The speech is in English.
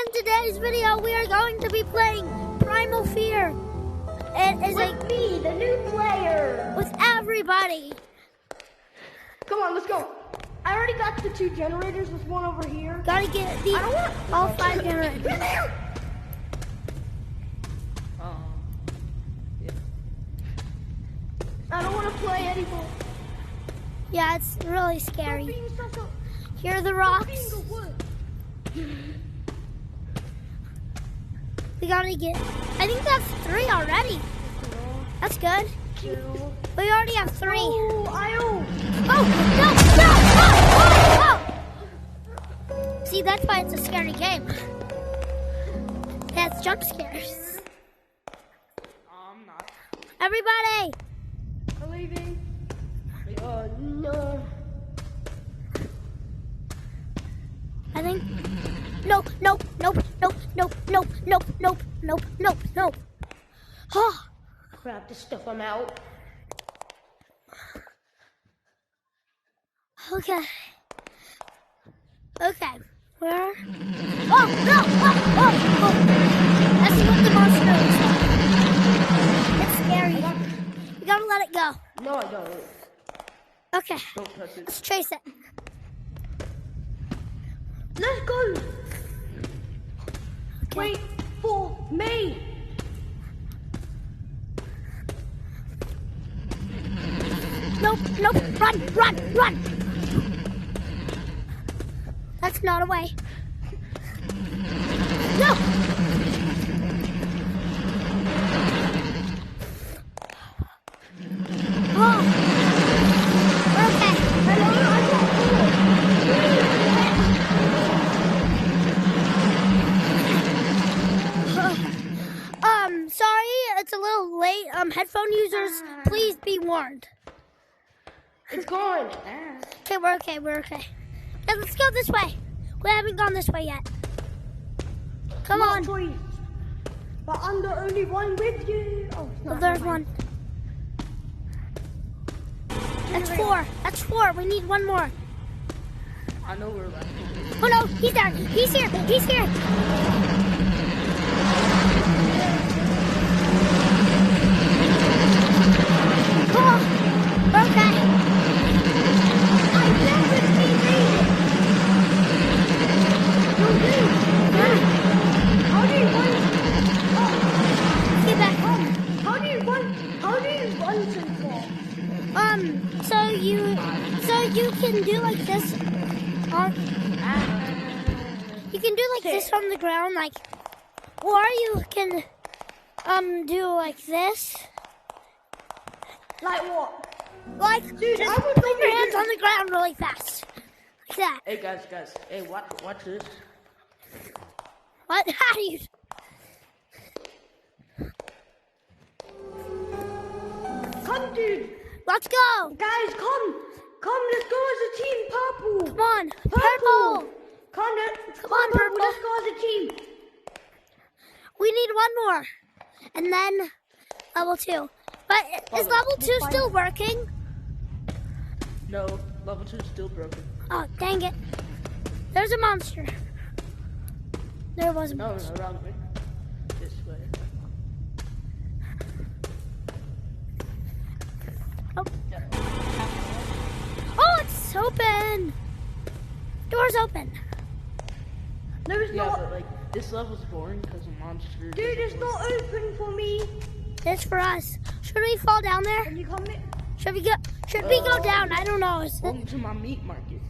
in today's video, we are going to be playing Primal Fear. It is with me, the new player. With everybody. Come on, let's go. I already got the 2 generators. There's one over here. Gotta get the all 5 generators. Yeah. I don't want to play anymore. Yeah, it's really scary. Here are the rocks. We gotta get, I think that's 3 already. That's good. 2. We already have 3. Oh, no. See, that's why it's a scary game. It has jump scares. I'm not. Everybody. I'm leaving. No. I think, nope. Oh. Grab the stuff, I'm out. Okay. Where? Oh, no! Oh. That's what the monster looks like. It's scary. You gotta let it go. No, I don't. Okay. Don't touch it. Let's chase it. Let's go. Okay. Wait for me. Nope. Run. That's not a way. No! Oh. We're okay. Sorry, it's a little late. Headphone users, please be warned. It's gone. Okay, we're okay. Now let's go this way. We haven't gone this way yet. Come on. Choice. But I'm the only one with you. Oh, There's one. That's 4. We need one more. I know we're left. Oh no, he's there. He's here. Come on. We're okay. Get back home. How do you run so far? So you can do like this you can do like this on the ground, like, or you can do like this. Like what? Like, dude, just I would put your hands on the ground really fast. Like that. Hey guys. Hey, watch this. What? How do you? Come, dude. Let's go. Guys, come, let's go as a team, purple. Come on, purple. Come on, purple. Let's go as a team. We need one more, and then level 2. But is level 2 still working? No, level 2 is still broken. Oh, dang it. There's a monster. There was a No, monster. wrong way. This way. Oh, it's open. Door's open. No, it's Yeah, not. but like this level's boring because of monsters. Dude, it's not open for me. It's for us. Should we fall down there? Can you come in? Should we go down? I don't know. Welcome to my meat market.